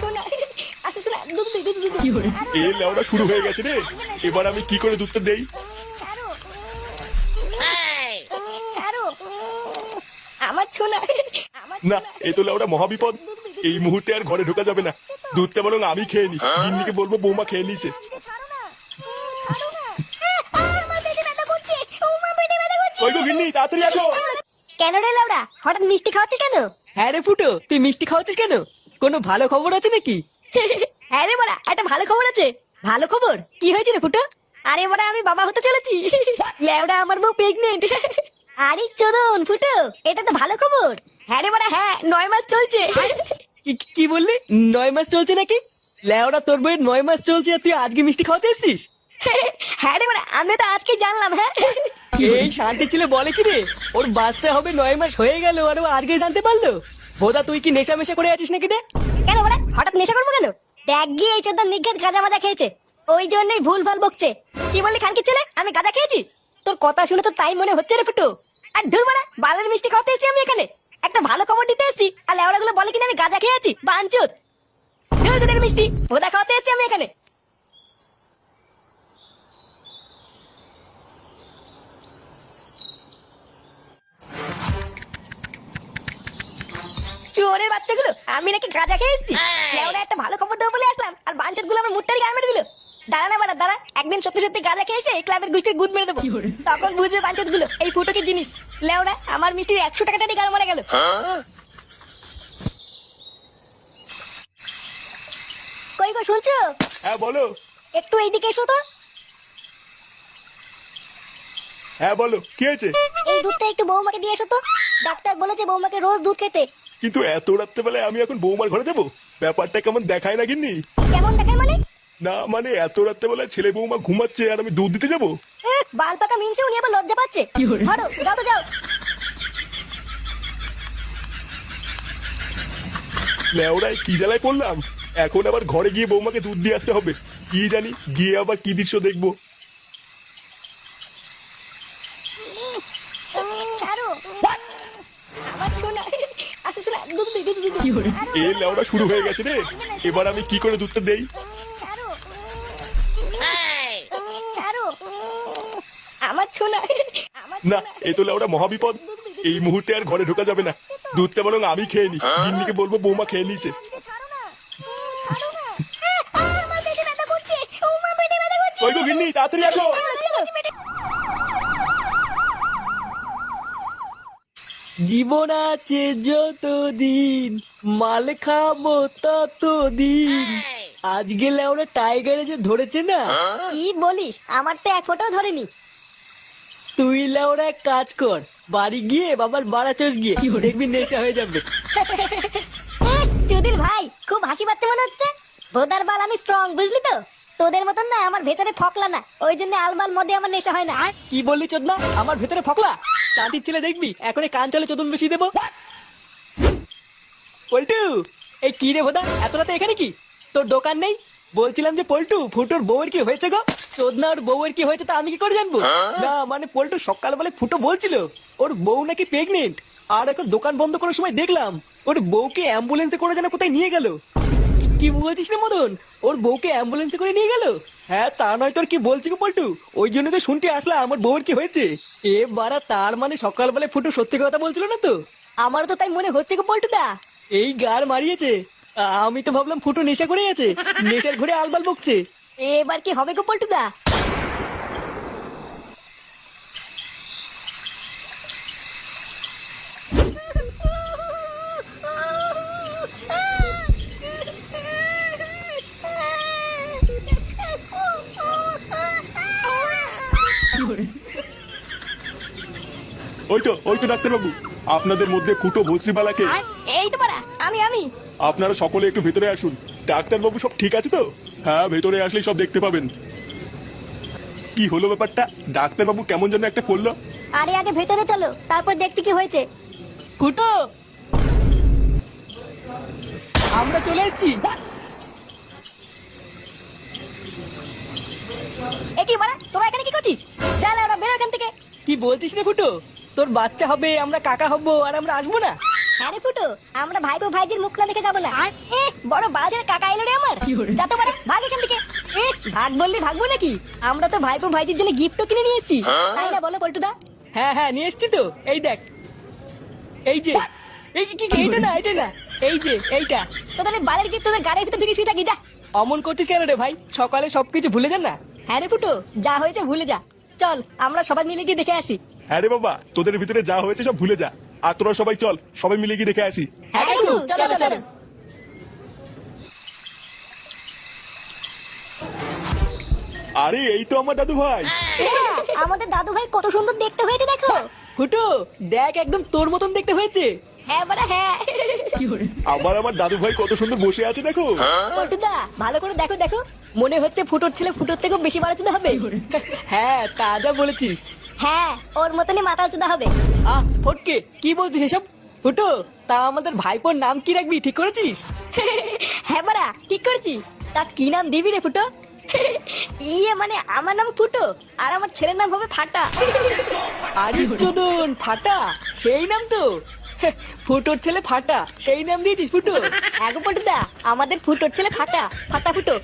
শোনা আসো শোনা দুধ দে দুধ দুধ এ লেওড়া শুরু হয়ে গেছে রে। এবার আমি কি করে দুধটা দেই? ছাড়ো ছাড়ো আমার শোনা আমার না, এ তো লেওড়া মহাবিপদ। এই মুহূর্তে আর ঘরে ঢোকা যাবে না। দুধটা বরং আমি খেয়ে নি। গিন্নিকে বলবো বৌমা খেয়ে নিয়েছে। ছাড়ো না ছাড়ো না আমার পেটে ব্যথা করছে ও মা পেটে ব্যথা করছে ওই গো গিন্নি, তাড়াতাড়ি আসো। কেন রে লাউড়া হঠাৎ মিষ্টি খাওয়াচ্ছিস কেন? হ্যাঁ রে ফুটো, তুই মিষ্টি খাওয়াচ্ছিস কেন? কোনো ভালো খবর আছে নাকি? হ্যাঁ রে বড়া একটা ভালো খবর আছে। ভালো খবর কি হয়েছে রে ফুটো? আরে বড়া আমি বাবা হতে চলেছি। লেওড়া আমার বউ প্রেগনেন্ট। আরে চোদন ফুটো, এটা তো ভালো খবর। হ্যাঁ রে বড়া হ্যাঁ 9 মাস চলছে। কি বললি? 9 মাস চলছে নাকি? লেওড়া, তোর বইয়ের 9 মাস চলছে আর তুই আজকে মিষ্টি খাওয়াতে এসছিস? হ্যাঁ রে বড়া আমি তো আজকে জানলাম। হ্যাঁ এই শান্তি ছিল বলে কি রে, ওর বাচ্চা হবে 9 মাস হয়ে গেল আর ও আজকে জানতে পারলো? বোধা তুই কি নেশা মেশা করে আছিস নাকি রে? কেন বড়া হঠাৎ নেশা করবো কেন? দেখ গিয়ে এই চোদন নিঘাত গাঁজা মাজা খেয়েছে, ওই জন্যই ভুল ভাল বকছে। কি বললি খানকি ছেলে, আমি গাঁজা খেয়েছি? তোর কথা শুনে তো তাই মনে হচ্ছে রে ফুটো। আর ধুর বড়া বালের মিষ্টি খাওয়াতে এসেছি আমি এখানে, একটা ভালো খবর দিতে এসেছি আর লেওড়া গুলো বলে কিনা আমি গাঁজা খেয়েছি। বাঞ্চুত ধুর তোদের মিষ্টি ভোদা খাওয়াতে এসেছি আমি এখানে। চোরের বাচ্চাগুলো আমি নাকি গাঁজা খেয়ে এসেছি। লেওড়া একটা ভালো খবর দেবো বলে আসলাম আর বাঞ্চত গুলো আমার মুটটারি গায়ে মেরে দিল। দাঁড়া না বাড়া দাঁড়া, একদিন সত্যি সত্যি গাঁজা খেয়ে এসে এই ক্লাবের গোষ্ঠীর গুদ মেরে দেবো, তখন বুঝবে বাঞ্চত গুলো এই ফুটো কি জিনিস। লেওড়া আমার মিষ্টির 100 টাকাটাই গাল মারা গেল। কই গো শুনছো? হ্যাঁ বলো। একটু এইদিকে এসো তো। হ্যাঁ বলো, কি হয়েছে? এই দুধটা একটু বৌমাকে দিয়ে এসো তো, ডাক্তার বলেছে বৌমাকে রোজ দুধ খেতে। কিন্তু এত রাত্রেবেলায় আমি এখন বৌমার ঘরে যাবো? ব্যাপারটা কেমন দেখায় না গিন্নি? কেমন দেখায় মানে? না মানে এত রাত্রেবেলায় ছেলে বৌমা ঘুমাচ্ছে আর আমি দুধ দিতে যাবো? বাল পাকা মিনছে উনি আবার লজ্জা পাচ্ছে। ধরো যাও তো যাও। লেওড়ায় কি জ্বালায় পড়লাম। এখন আবার ঘরে গিয়ে বৌমাকে দুধ দিয়ে আসতে হবে। কি জানি গিয়ে আবার কি দৃশ্য দেখবো। ছাড়ো আমার শোনা আসো শোনা দুধ দে দুধ দুধ এ লেওড়া শুরু হয়ে গেছে রে। এবার আমি কি করে দুধটা দেই? ছাড়ো ছাড়ো আমার শোনা আমার না, এ তো লেওড়া মহাবিপদ। এই মুহূর্তে আর ঘরে ঢোকা যাবে না। দুধটা বরং আমি খেয়ে নি। গিন্নিকে বলবো বৌমা খেয়ে নিয়েছে। ছাড়ো না ছাড়ো না আমার পেটে ব্যথা করছে ও মা পেটে ব্যথা করছে। ওই গো গিন্নি, তাড়াতাড়ি আসো। জীবন আছে যতদিন, মাল খাবো ততদিন। আজকে লেওড়া টাইগারে যে ধরেছে না। কি বলিস? আমার তো এক ফোঁটাও ধরেনি। তুই লেওড়া এক কাজ কর, বাড়ি গিয়ে বাবার বাড়া চোষ গিয়ে দেখবি নেশা হয়ে যাবে। চুদির ভাই খুব হাসি পাচ্ছে মনে হচ্ছে। ভোদার বাল আমি স্ট্রং বুঝলি তো, তোদের মতন না আমার ভেতরে ফকলা না, ওই জন্য আলমাল মদে আমার নেশা হয় না। কি বললি চোদনা? আমার ভেতরে ফকলা? শান্তির ছেলে দেখবি এখনই কান চলে চোদন বেশি দেবো। পল্টু, এই কি রে ভোদা, এত রাতে এখানে কি? তোর দোকান নেই? বলছিলাম যে পল্টু ফুটোর বউয়ের কি হয়েছে গো? চোদনা ওর বউয়ের কি হয়েছে তা আমি কি করে জানবো? না মানে পল্টু সকালবেলা ফুটো বলছিল ওর বউ নাকি প্রেগনেন্ট, আর এখন দোকান বন্ধ করার সময় দেখলাম ওর বউকে অ্যাম্বুলেন্সে করে যেন কোথায় নিয়ে গেল। কি বলছিস না মদন? ওর বউকে অ্যাম্বুলেন্সে করে নিয়ে গেল? হ্যাঁ তা নয় তোর কি বলছি গো পল্টু, ওই জন্য তো শুনতে আসলাম আমার বউয়ের কি হয়েছে। এ বাড়া, তার মানে সকালবেলায় ফুটো সত্যি কথা বলছিল না তো? আমারও তো তাই মনে হচ্ছে গো পল্টুদা। এই গার মারিয়েছে। আমি তো ভাবলাম ফুটো নেশা করে আছে, নেশার ঘরে আলবাল বকছে। এবার কি হবে গো পল্টুদা? ওই তো ডাক্তারবাবু, আপনাদের মধ্যে ফুটো ভস্রিবালাকে। এই তো পারা আমি আপনারা সকলে একটু ভেতরে আসুন। ডাক্তারবাবু সব ঠিক আছে তো? হ্যাঁ, ভেতরে আসলেই সব দেখতে পাবেন। কি হলো ব্যাপারটা? ডাক্তারবাবু কেমন যেন একটা করলো। আরে আগে ভেতরে চলো তারপর দেখছি কি হয়েছে। ফুটো, আমরা চলে এসেছি। এ কি বাড়া তোরা এখানে কি করছিস? যা ওরা বেরো এখান থেকে। কি বলছিস রে ফুটো? তোর বাচ্চা হবে, আমরা কাকা হব আর আমরা আসবো না? হ্যাঁ রে ফুটো, আমরা ভাইপো ভাইজির মুখ না দেখে যাবো না। এ বড় বাজার কাকা এলো রে আমার। যা তো বাড়া, ভাগ এখান থেকে। এ ভাগ বললি ভাগবো নাকি? আমরা তো ভাইপো ভাইজির জন্য গিফটও কিনে নিয়ে এসেছি, তাই না বলো পল্টুদা? হ্যাঁ হ্যাঁ নিয়ে এসছি তো, এই দেখ, এই যে, এই কি কি, এইটা না এইটা না, এই যে এইটা। তোদের বালের গিফট তোদের গাড়ির ভিতর ঢুকে শুয়ে থাকি, যা। অমন করছিস কেন রে ভাই? সকালে সবকিছু ভুলে যান না। হ্যাঁ রে ফুটো, যা হয়েছে ভুলে যা। চল আমরা সবাই মিলে গিয়ে দেখে আসি। হ্যাঁ রে বাবা, তোদের ভিতরে যা হয়েছে সব ভুলে যা। আর তোরা সবাই চল, সবাই মিলে গিয়ে দেখে আসি। হ্যাঁ কাকু, চলো চলো। আরে এই তো আমার দাদু ভাই। আমাদের দাদু ভাই কত সুন্দর দেখতে হয়েছে দেখো। ফুটো দেখ, একদম তোর মতন দেখতে হয়েছে। হ্যাঁ বাড়া হ্যাঁ। আমার দাদু ভাই কত সুন্দর বসে আছে দেখো। পল্টুদা ভালো করে দেখো দেখো, মনে হচ্ছে ফুটোর ছেলে ফুটোর থেকেও বেশি বাড়াচুদা হবে। হ্যাঁ তা যা বলেছিস। হ্যাঁ ওর মতনই মাথা চুদা হবে। ফটকে কি বলছিস এসব? ফুটো, তা আমাদের ভাইপোর নাম কি রাখবি ঠিক করেছিস? হ্যাঁ বাড়া ঠিক করেছি। তা কি নাম দিবি রে ফুটো? ইয়ে মানে আমার নাম ফুটো আর আমার ছেলের নাম হবে ফাটা। আরে চোদন, ফাটা সেই নাম তো। ফুটোর ছেলে ফাটা, সেই নাম দিয়েছিস ফুটো? এগো পল্টুদা, আমাদের ফুটোর ছেলে ফাটা, ফাটা ফুটো।